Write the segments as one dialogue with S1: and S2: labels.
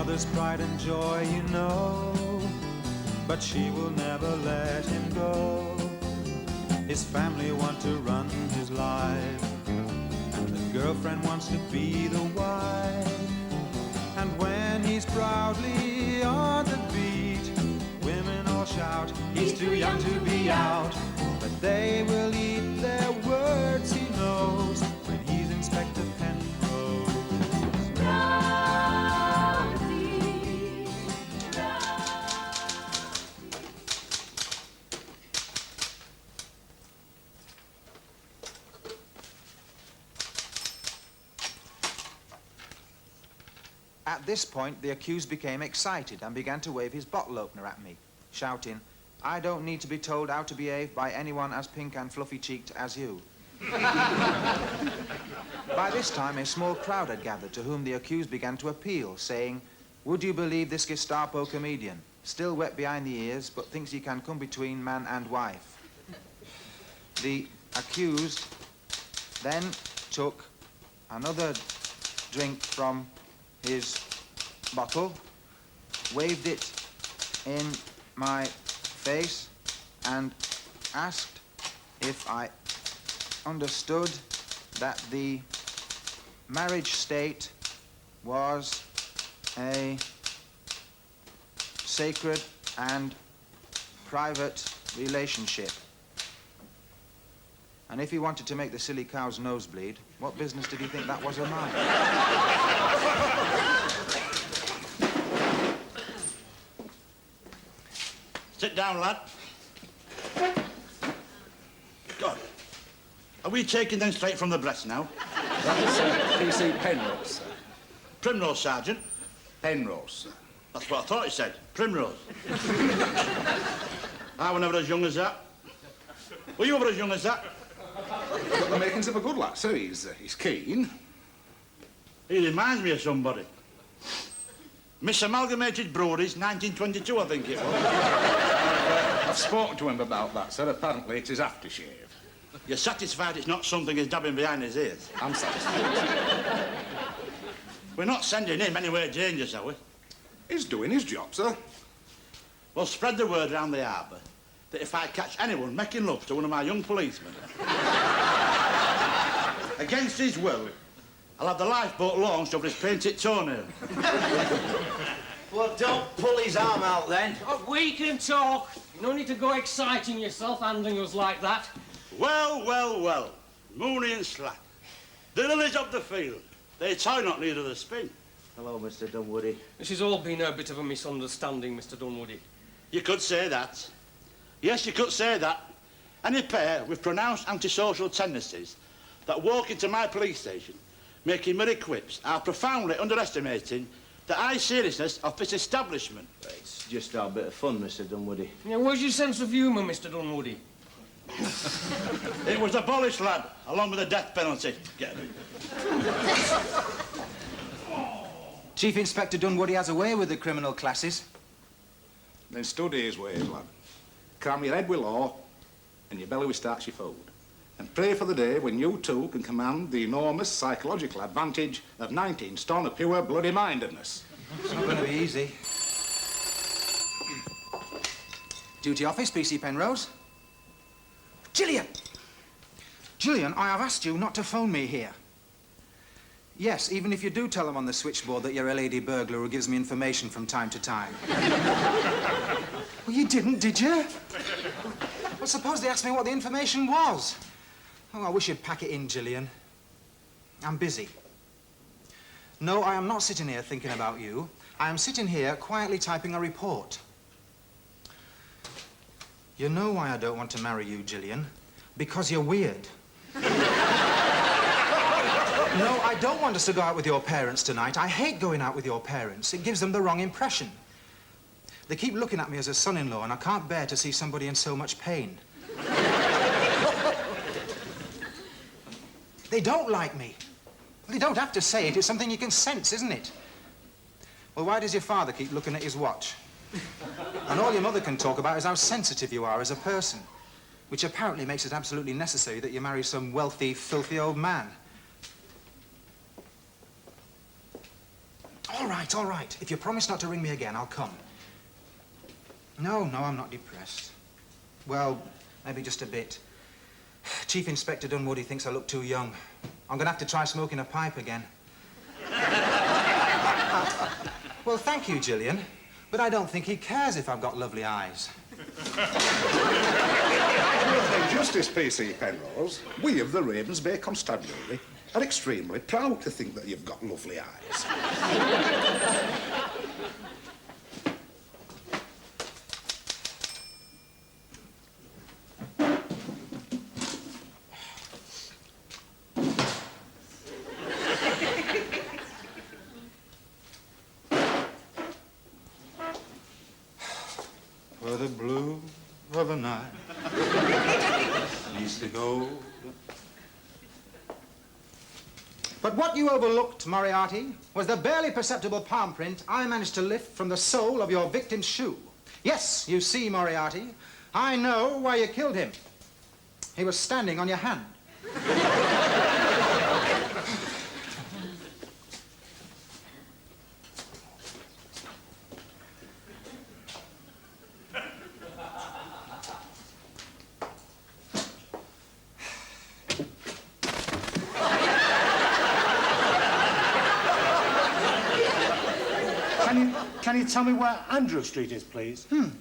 S1: mother's pride and joy, you know, but she will never let him go. His family want to run his life, and the girlfriend wants to be the wife. And when he's proudly on the beat, women all shout, he's too young to be out. But they will eat their words, he knows, when he's Inspector Penrose. Rosie,
S2: At this point, the accused became excited and began to wave his bottle opener at me, shouting, "I don't need to be told how to behave by anyone as pink and fluffy-cheeked as you." By this time, a small crowd had gathered to whom the accused began to appeal, saying, "Would you believe this Gestapo comedian, still wet behind the ears, but thinks he can come between man and wife?" The accused then took another drink from his bottle, waved it in my face, and asked if I understood that the marriage state was a sacred and private relationship. And if he wanted to make the silly cow's nose bleed, what business did he think that was of mine?
S3: Sit down, lad. God. Are we taking them straight from the breast now?
S4: That was PC Penrose, sir.
S3: Primrose, Sergeant.
S4: Penrose, sir.
S3: That's what I thought it said. Primrose. I was never as young as that. Were you ever as young as that?
S4: He's got the makings of a good lad, sir. He's keen.
S3: He reminds me of somebody. Miss Amalgamated Breweries, 1922, I think it was.
S4: I've spoken to him about that, sir. Apparently it's his aftershave.
S3: You're satisfied it's not something he's dabbing behind his ears?
S4: I'm satisfied.
S3: We're not sending him anywhere dangerous, are we?
S4: He's doing his job, sir.
S3: Well, spread the word around the harbour that if I catch anyone making love to one of my young policemen against his will, I'll have the lifeboat launched over his painted toenail.
S5: Well, don't pull his arm out then.
S6: Oh, we can talk. No need to go exciting yourself, handling us like that.
S3: Well, well, well. Mooney and Slack. The lilies of the field. They tie not lead of the spin.
S5: Hello, Mr. Dunwoody.
S6: This has all been a bit of a misunderstanding, Mr. Dunwoody.
S3: You could say that. Yes, you could say that. Any pair with pronounced antisocial tendencies that walk into my police station making merry quips are profoundly underestimating the high seriousness of this establishment.
S5: It's just our bit of fun, Mr. Dunwoody.
S6: Yeah, where's your sense of humour, Mr. Dunwoody?
S3: It was abolished, lad, along with the death penalty. Get it?
S2: Chief Inspector Dunwoody has a way with the criminal classes.
S4: Then study his ways, lad. Cram your head with law and your belly with starchy food. And pray for the day when you too can command the enormous psychological advantage of 19 stone of pure bloody-mindedness.
S2: It's not going to be easy. Duty office, PC Penrose. Gillian! Gillian, I have asked you not to phone me here. Yes, even if you do tell them on the switchboard that you're a lady burglar who gives me information from time to time. Well, you didn't, did you? Well, suppose they asked me what the information was. Oh, I wish you'd pack it in, Gillian. I'm busy. No, I am not sitting here thinking about you. I am sitting here quietly typing a report. You know why I don't want to marry you, Gillian? Because you're weird. No, I don't want us to go out with your parents tonight. I hate going out with your parents. It gives them the wrong impression. They keep looking at me as a son-in-law, and I can't bear to see somebody in so much pain. They don't like me. Well, you don't have to say it. It's something you can sense, isn't it? Well, why does your father keep looking at his watch? And all your mother can talk about is how sensitive you are as a person, which apparently makes it absolutely necessary that you marry some wealthy, filthy old man. All right, all right. If you promise not to ring me again, I'll come. No, I'm not depressed. Well, maybe just a bit. Chief Inspector Dunwoody thinks I look too young. I'm gonna have to try smoking a pipe again. Well, thank you, Gillian. But I don't think he cares if I've got lovely eyes.
S4: Justice PC Penrose, we of the Ravens Bay Constabulary are extremely proud to think that you've got lovely eyes.
S1: For the blue of the night needs to go.
S2: But what you overlooked, Moriarty, was the barely perceptible palm print I managed to lift from the sole of your victim's shoe. Yes, you see, Moriarty, I know why you killed him. He was standing on your hand.
S3: Can you tell me where Andrew Street is, please?
S2: And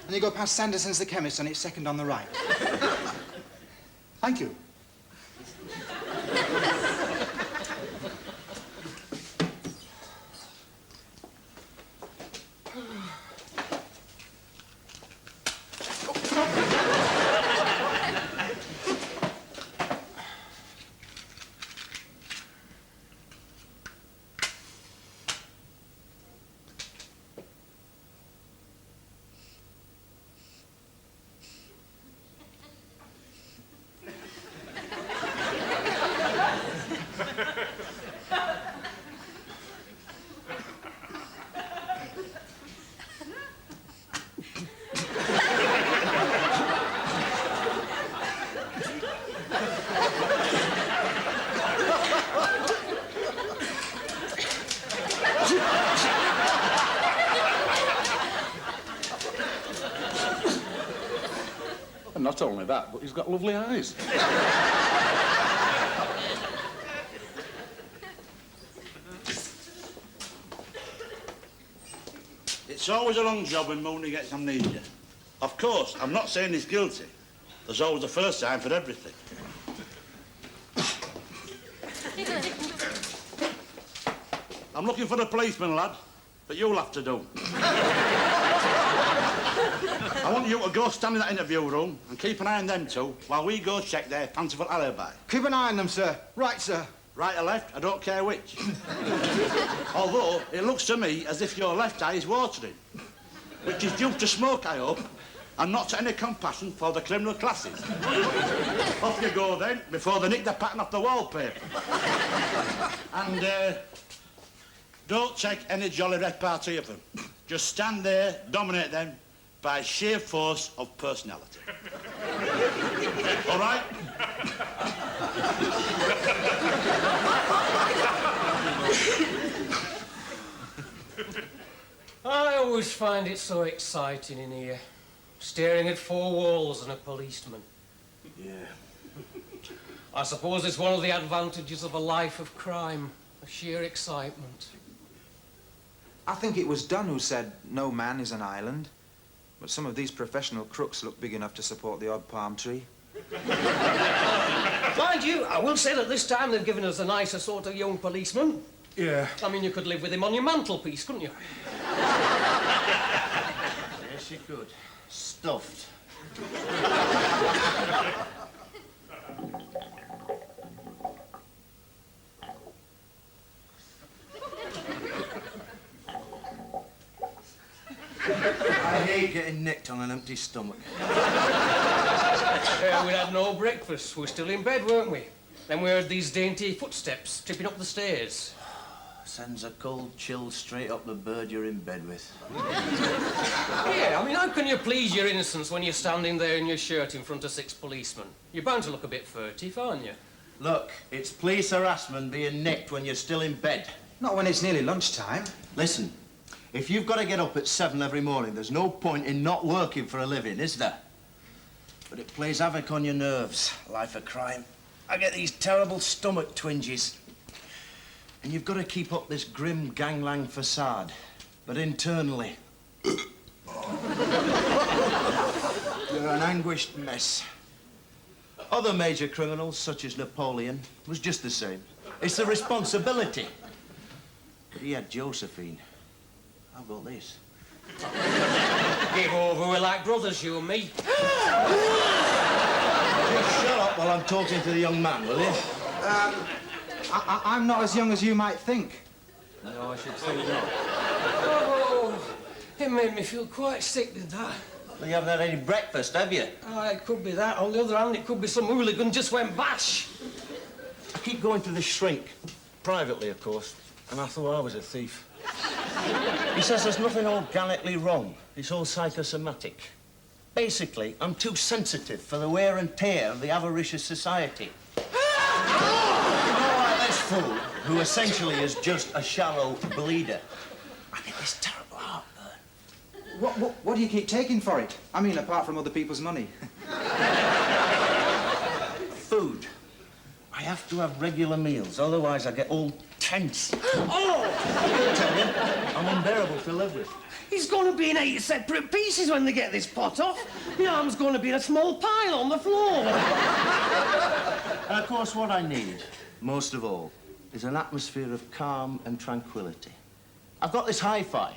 S2: you go past Sanderson's the chemist and it's second on the right.
S3: Thank you.
S4: And not only that, but he's got lovely eyes.
S3: It's always a long job when Mooney gets amnesia. Of course, I'm not saying he's guilty. There's always a first time for everything. I'm looking for a policeman, lad, but you'll have to do. I want you to go stand in that interview room and keep an eye on them two while we go check their fanciful alibi.
S2: Keep an eye on them, sir. Right, sir.
S3: Right or left, I don't care which. Although, it looks to me as if your left eye is watering, which is due to smoke, I hope, and not to any compassion for the criminal classes. Off you go, then, before they nick the pattern off the wallpaper. And, don't take any jolly repartee of them. Just stand there, dominate them, by sheer force of personality. All right?
S6: I always find it so exciting in here, staring at four walls and a policeman.
S5: Yeah.
S6: I suppose it's one of the advantages of a life of crime, a sheer excitement.
S2: I think it was Dunn who said no man is an island. But some of these professional crooks look big enough to support the odd palm tree.
S6: Mind you, I will say that this time they've given us a nicer sort of young policeman.
S4: Yeah.
S6: I mean, you could live with him on your mantelpiece, couldn't you?
S5: Yes, you could. Stuffed. I hate getting nicked on an empty stomach.
S6: Yeah, we had no breakfast. We were still in bed, weren't we? Then we heard these dainty footsteps tripping up the stairs.
S5: Sends a cold chill straight up the bird you're in bed with.
S6: Yeah, I mean, how can you please your innocence when you're standing there in your shirt in front of 6 policemen? You're bound to look a bit furtive, aren't you?
S5: Look, it's police harassment being nicked when you're still in bed.
S2: Not when it's nearly lunchtime.
S5: Listen, if you've got to get up at 7 every morning, there's no point in not working for a living, is there? But it plays havoc on your nerves, life of crime. I get these terrible stomach twinges. And you've got to keep up this grim gangland facade. But internally, you're an anguished mess. Other major criminals, such as Napoleon, was just the same. It's the responsibility. But he had Josephine. How about this?
S6: Give over, we're like brothers, you and me.
S5: Just shut up while I'm talking to the young man, will you?
S2: I'm not as young as you might think.
S6: No, I should think not. Oh, it made me feel quite sick, did that?
S5: Well, you haven't had any breakfast, have you?
S6: Oh, it could be that. On the other hand, it could be some hooligan just went bash.
S5: I keep going to the shrink, privately, of course, and I thought I was a thief. He says there's nothing organically wrong. It's all psychosomatic. Basically, I'm too sensitive for the wear and tear of the avaricious society. This fool, who essentially is just a shallow bleeder. I get this terrible heartburn.
S2: What do you keep taking for it? I mean, apart from other people's money.
S5: Food. I have to have regular meals, otherwise I get all tense. Oh! I tell you, I'm unbearable to live with.
S6: He's going to be in 8 separate pieces when they get this pot off. My arm's going to be a small pile on the floor.
S5: And, of course, what I need, most of all, is an atmosphere of calm and tranquility. I've got this hi-fi,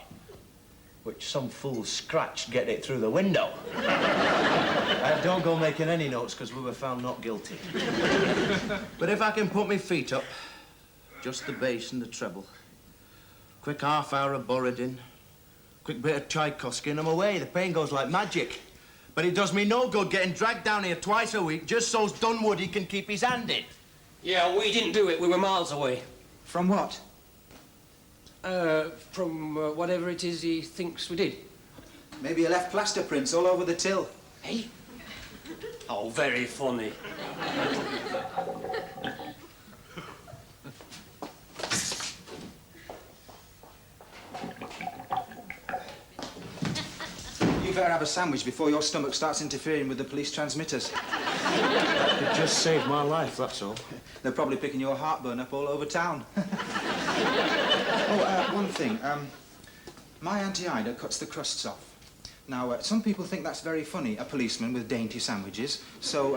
S5: which some fool scratched getting it through the window. Don't go making any notes, because we were found not guilty. But if I can put my feet up, just the bass and the treble, quick half-hour of Borodin, quick bit of Tchaikovsky, and I'm away. The pain goes like magic. But it does me no good getting dragged down here twice a week just so's Dunwoody can keep his hand in.
S6: Yeah, we didn't do it. We were miles away.
S2: From what?
S6: From whatever it is he thinks we did.
S2: Maybe you left plaster prints all over the till.
S6: Hey? Oh, very funny.
S2: You better have a sandwich before your stomach starts interfering with the police transmitters.
S5: It just saved my life, that's all.
S2: They're probably picking your heartburn up all over town. One thing. My Auntie Ida cuts the crusts off. Now, some people think that's very funny, a policeman with dainty sandwiches. So,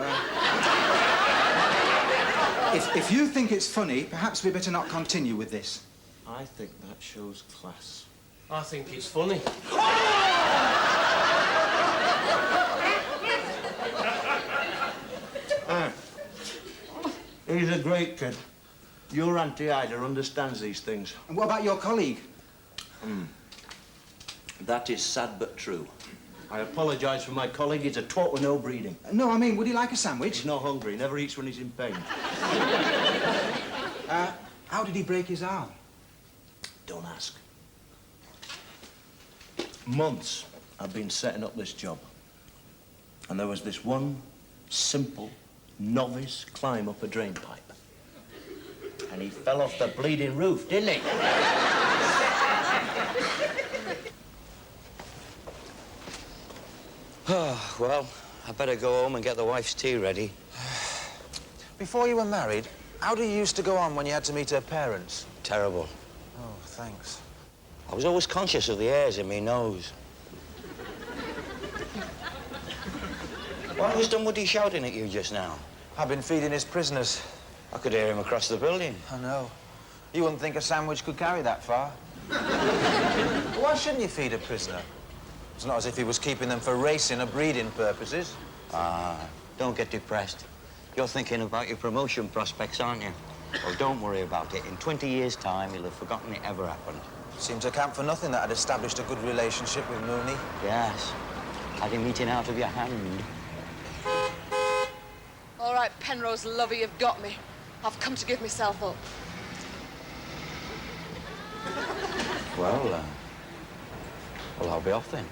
S2: if you think it's funny, perhaps we better not continue with this.
S5: I think that shows class.
S6: I think it's funny.
S5: He's a great kid. Your Auntie Ida understands these things.
S2: And what about your colleague?
S5: That is sad but true. I apologise for my colleague. He's a twat with no breeding.
S2: No, I mean, would he like a sandwich?
S5: He's not hungry. He never eats when he's in pain.
S2: How did he break his arm?
S5: Don't ask. Months I've been setting up this job. And there was this one simple novice climb up a drain pipe. And he fell off the bleeding roof, didn't he?
S7: Oh, well, I better go home and get the wife's tea ready.
S2: Before you were married, how did you used to go on when you had to meet her parents?
S7: Terrible.
S2: Oh, thanks.
S7: I was always conscious of the hairs in my nose. Why was Dunwoody shouting at you just now?
S2: I've been feeding his prisoners.
S7: I could hear him across the building.
S2: I know. You wouldn't think a sandwich could carry that far. Why shouldn't you feed a prisoner? It's not as if he was keeping them for racing or breeding purposes.
S7: Ah, don't get depressed. You're thinking about your promotion prospects, aren't you? Well, don't worry about it. In 20 years' time, you'll have forgotten it ever happened.
S2: Seems a camp for nothing that had established a good relationship with Mooney.
S7: Yes. Had him eating out of your hand.
S8: All right, Penrose lover, you've got me. I've come to give myself up.
S7: Well, I'll be off then.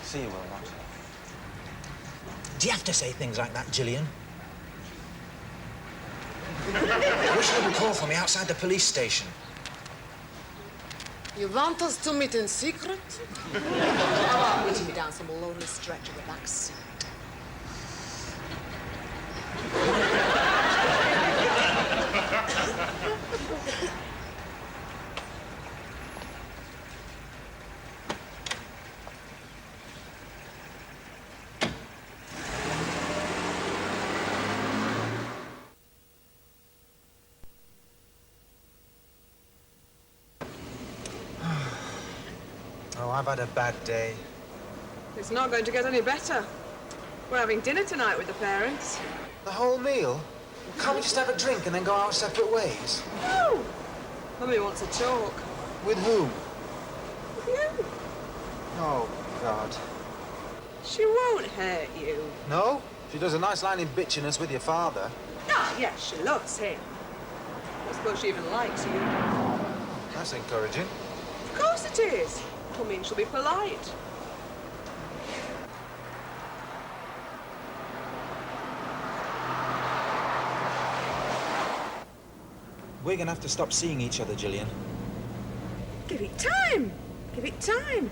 S2: See you, Wilmot. Do you have to say things like that, Gillian? I wish you wouldn't call for me outside the police station.
S8: You want us to meet in secret? How about meeting me down some lonely stretch of the back seat?
S2: Oh, I've had a bad day.
S9: It's not going to get any better. We're having dinner tonight with the parents.
S2: The whole meal? Can't we just have a drink and then go our separate ways?
S9: No! Mummy wants to talk.
S2: With whom?
S9: With you.
S2: Oh, God.
S9: She won't hurt you.
S2: No? She does a nice line in bitching us with your father.
S9: Ah, yes, she loves him. I suppose she even likes you.
S2: That's encouraging.
S9: Of course it is. I mean, she'll be polite.
S2: We're gonna have to stop seeing each other, Gillian.
S9: Give it time. Give it time.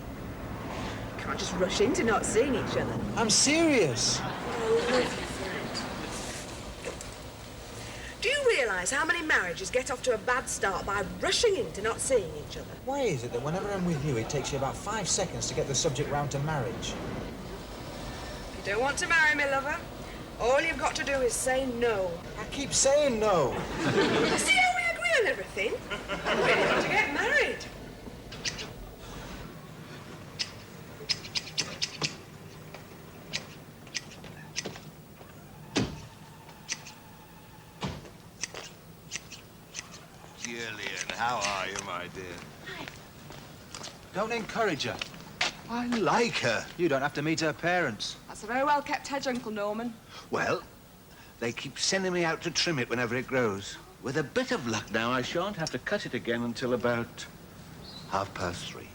S9: Can't just rush into not seeing each other.
S2: I'm serious.
S9: Do you realise how many marriages get off to a bad start by rushing into not seeing each other?
S2: Why is it that whenever I'm with you, it takes you about 5 seconds to get the subject round to marriage?
S9: If you don't want to marry me, lover, all you've got to do is say no.
S2: I keep saying no.
S9: See how we agree on everything? We're going to get married.
S10: Gillian, how are you, my dear?
S2: Don't encourage her.
S10: I like her.
S2: You don't have to meet her parents.
S9: That's a very well-kept hedge, Uncle Norman.
S10: Well, they keep sending me out to trim it whenever it grows. With a bit of luck now, I shan't have to cut it again until about 3:30.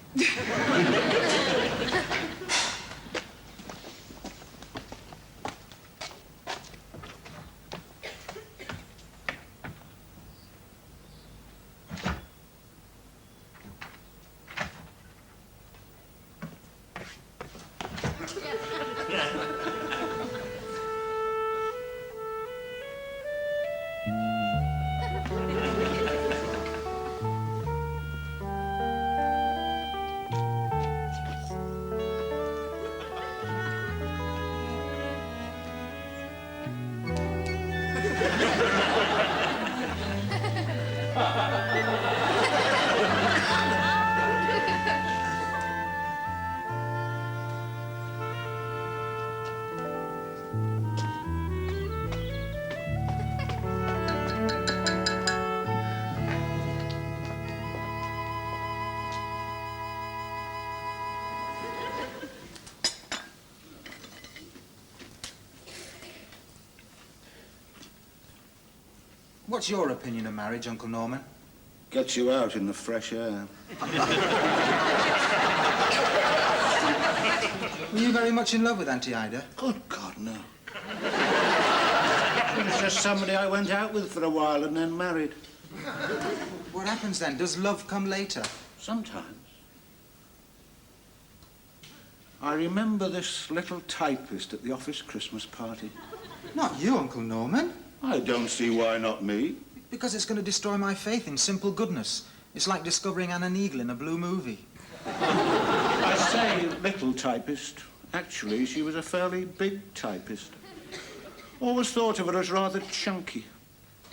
S2: What's your opinion of marriage, Uncle Norman?
S3: Gets you out in the fresh air.
S2: Were you very much in love with Auntie Ida?
S3: Good God, no. It was just somebody I went out with for a while and then married.
S2: What happens then? Does love come later?
S3: Sometimes. I remember this little typist at the office Christmas party.
S2: Not you, Uncle Norman.
S3: I don't see why not me.
S2: Because it's going to destroy my faith in simple goodness. It's like discovering Anna Kneale in a blue movie.
S3: I say little typist. Actually, she was a fairly big typist. Always thought of her as rather chunky.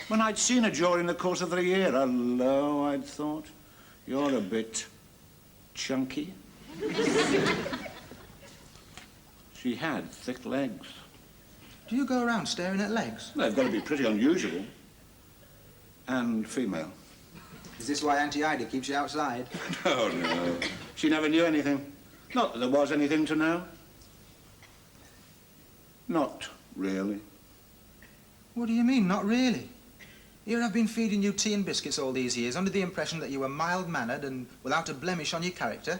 S3: When I'd seen her during the course of the year, hello, I'd thought, you're a bit chunky. She had thick legs.
S2: Do you go around staring at legs?
S3: They've got to be pretty unusual. And female.
S2: Is this why Auntie Ida keeps you outside?
S3: Oh, no. She never knew anything. Not that there was anything to know. Not really.
S2: What do you mean, not really? Here I've been feeding you tea and biscuits all these years under the impression that you were mild-mannered and without a blemish on your character.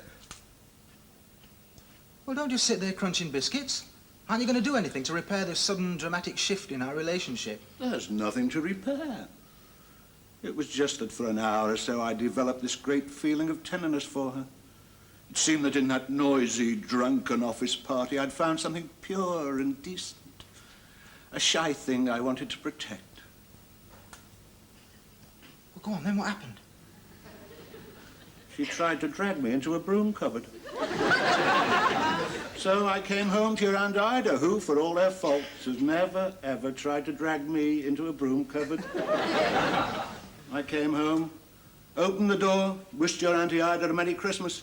S2: Well, don't just sit there crunching biscuits. Aren't you going to do anything to repair this sudden dramatic shift in our relationship?
S11: There's nothing to repair. It was just that for an hour or so I developed this great feeling of tenderness for her. It seemed that in that noisy, drunken office party I'd found something pure and decent. A shy thing I wanted to protect.
S2: Well, go on then, what happened?
S11: She tried to drag me into a broom cupboard. So I came home to your Aunt Ida, who, for all her faults, has never, ever tried to drag me into a broom cupboard. I came home, opened the door, wished your Auntie Ida a Merry Christmas,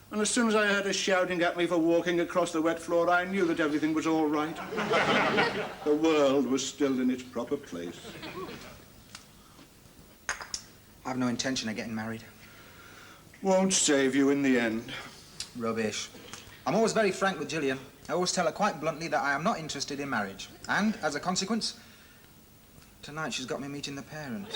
S11: and as soon as I heard her shouting at me for walking across the wet floor, I knew that everything was all right. The world was still in its proper place.
S2: I've no intention of getting married.
S11: Won't save you in the end.
S2: Rubbish. I'm always very frank with Gillian. I always tell her quite bluntly that I am not interested in marriage. And, as a consequence, tonight she's got me meeting the parents.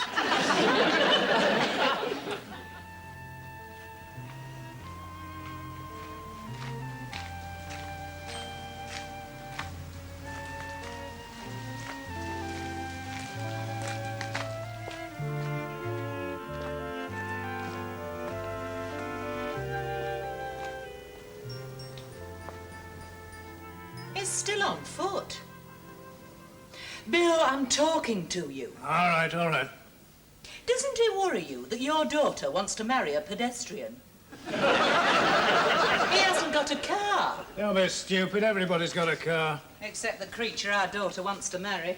S12: Still on foot. Bill, I'm talking to you.
S13: All right, all right.
S12: Doesn't it worry you that your daughter wants to marry a pedestrian? He hasn't got a car.
S13: Don't be stupid. Everybody's got a car.
S12: Except the creature our daughter wants to marry.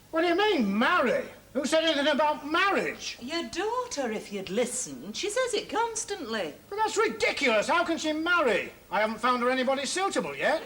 S13: What do you mean, marry? Who said anything about marriage?
S12: Your daughter, if you'd listened. She says it constantly.
S13: But that's ridiculous. How can she marry? I haven't found her anybody suitable yet.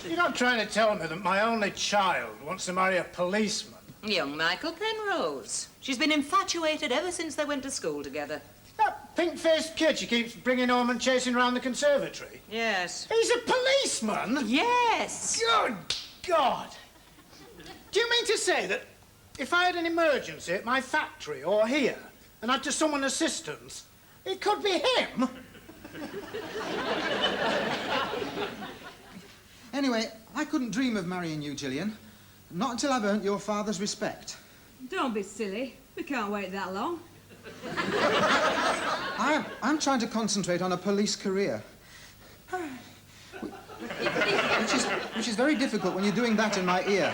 S13: You're not trying to tell me that my only child wants to marry a policeman?
S12: Young Michael Penrose. She's been infatuated ever since they went to school together.
S13: That pink-faced kid she keeps bringing home and chasing around the conservatory?
S12: Yes.
S13: He's a policeman?
S12: Yes.
S13: Good God! Do you mean to say that if I had an emergency at my factory or here and had to summon assistance, it could be him?
S2: Anyway, I couldn't dream of marrying you, Gillian. Not until I've earned your father's respect.
S9: Don't be silly. We can't wait that long.
S2: I'm trying to concentrate on a police career. Which is very difficult when you're doing that in my ear.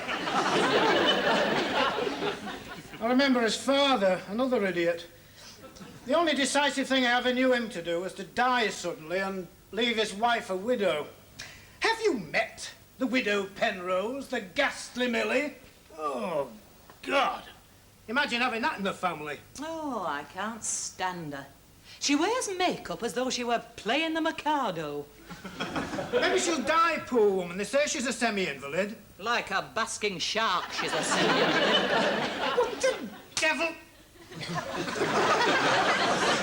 S13: I remember his father, another idiot. The only decisive thing I ever knew him to do was to die suddenly and leave his wife a widow. Have you met the widow Penrose, the ghastly Millie? Oh, God. Imagine having that in the family.
S12: Oh, I can't stand her. She wears makeup as though she were playing the Mikado.
S13: Maybe she'll die, poor woman. They say she's a semi-invalid.
S12: Like a basking shark, she's a semi-invalid.
S13: What the devil?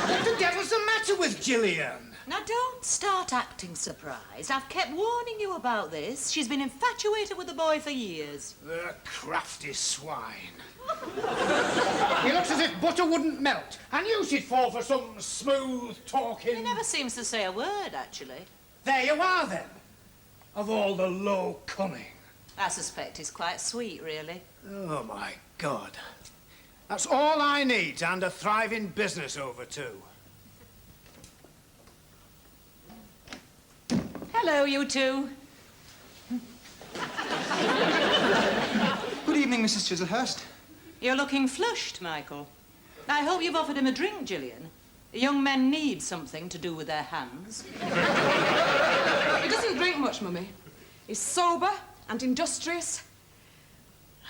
S13: What the devil's the matter with Gillian?
S12: Now, don't start acting surprised. I've kept warning you about this. She's been infatuated with the boy for years.
S13: The crafty swine. He looks as if butter wouldn't melt. I knew she'd fall for some smooth-talking...
S12: He never seems to say a word, actually.
S13: There you are, then. Of all the low cunning.
S12: I suspect he's quite sweet, really.
S13: Oh, my God. That's all I need to hand a thriving business over to.
S12: Hello, you two.
S2: Good evening, Mrs. Chislehurst.
S12: You're looking flushed, Michael. I hope you've offered him a drink, Gillian. Young men need something to do with their hands.
S9: He doesn't drink much, Mummy. He's sober and industrious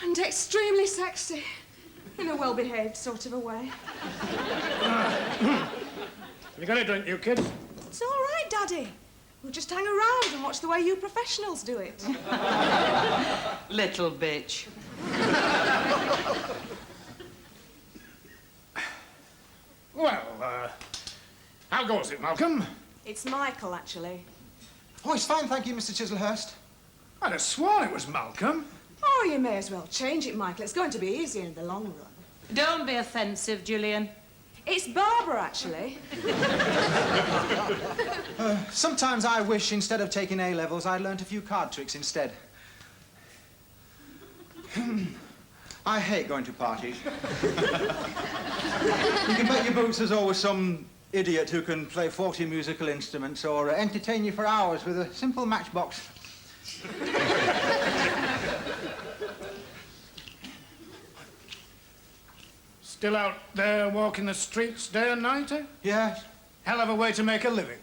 S9: and extremely sexy in a well-behaved sort of a way.
S13: You got a drink, you kids?
S9: It's all right, Daddy. We'll just hang around and watch the way you professionals do it.
S12: Little bitch.
S13: How goes it, Malcolm?
S9: It's Michael, actually.
S2: Oh, it's fine, thank you, Mr. Chislehurst.
S13: I'd have sworn it was Malcolm.
S9: Oh, you may as well change it, Michael. It's going to be easier in the long run.
S12: Don't be offensive, Gillian.
S9: It's Barbara, actually.
S2: Sometimes I wish, instead of taking A-levels, I'd learnt a few card tricks instead. I hate going to parties. You can bet your boots there's always some idiot who can play 40 musical instruments or entertain you for hours with a simple matchbox.
S13: Still out there walking the streets day and night, eh?
S2: Yes.
S13: Hell of a way to make a living.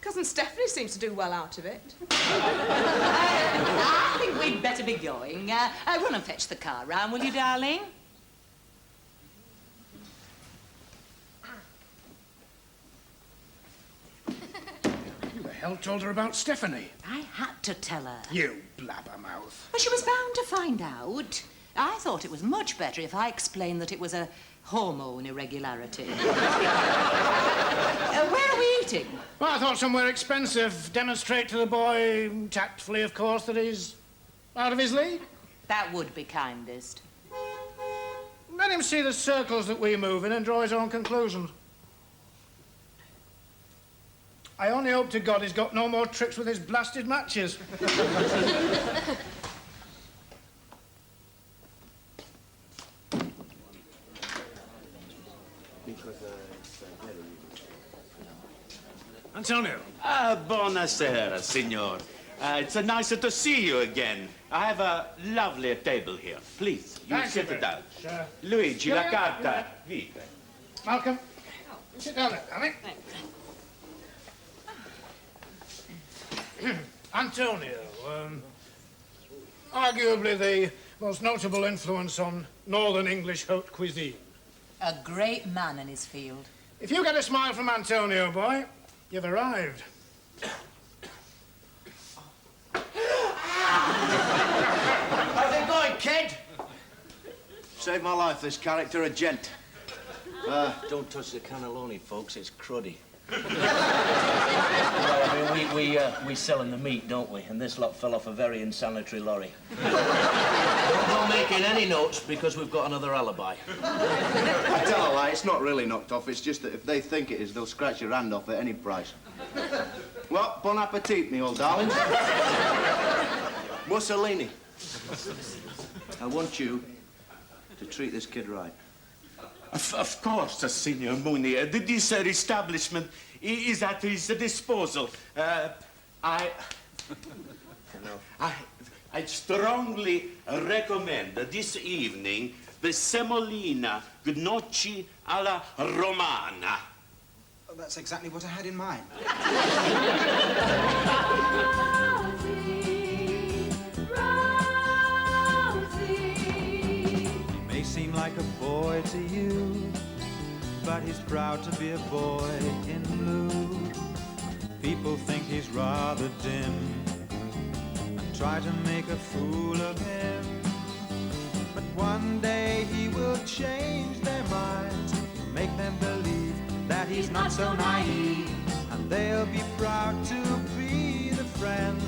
S9: Cousin Stephanie seems to do well out of it.
S12: I think we'd better be going. Run and fetch the car round, will you, darling?
S13: Who the hell told her about Stephanie?
S12: I had to tell her.
S13: You blabbermouth.
S12: Well, she was bound to find out. I thought it was much better if I explained that it was a hormone irregularity. Where are we eating?
S13: Well, I thought somewhere expensive. Demonstrate to the boy, tactfully, of course, that he's out of his league.
S12: That would be kindest.
S13: Let him see the circles that we move in and draw his own conclusions. I only hope to God he's got no more tricks with his blasted matches. Antonio.
S14: Buonasera, signor. It's nicer to see you again. I have a lovely table here. Please, you
S13: Thank
S14: sit
S13: you,
S14: down.
S13: sure.
S14: Luigi, la
S13: Yeah,
S14: carta. Vite.
S13: Malcolm, sit down there, darling. Antonio, arguably the most notable influence on Northern English haute cuisine.
S12: A great man in his field.
S13: If you get a smile from Antonio, boy, you've arrived.
S5: How's it going, kid? Saved my life, this character, a gent. Don't touch the cannelloni, folks. It's cruddy. Well, I mean, we sell in the meat, don't we? And this lot fell off a very insanitary lorry. Don't go making any notes because we've got another alibi.
S15: I tell a lie, it's not really knocked off. It's just that if they think it is, they'll scratch your hand off at any price. Well, bon appetit, me old darlings. Mussolini. I want you to treat this kid right.
S14: Of course, Signor Mooney. This establishment is at his disposal. I strongly recommend this evening the semolina gnocchi alla romana.
S2: Oh, that's exactly what I had in mind.
S1: Seem like a boy to you, but he's proud to be a boy in blue. People think he's rather dim and try to make a fool of him, but one day he will change their minds, make them believe that he's not so naive, and they'll be proud to be the friend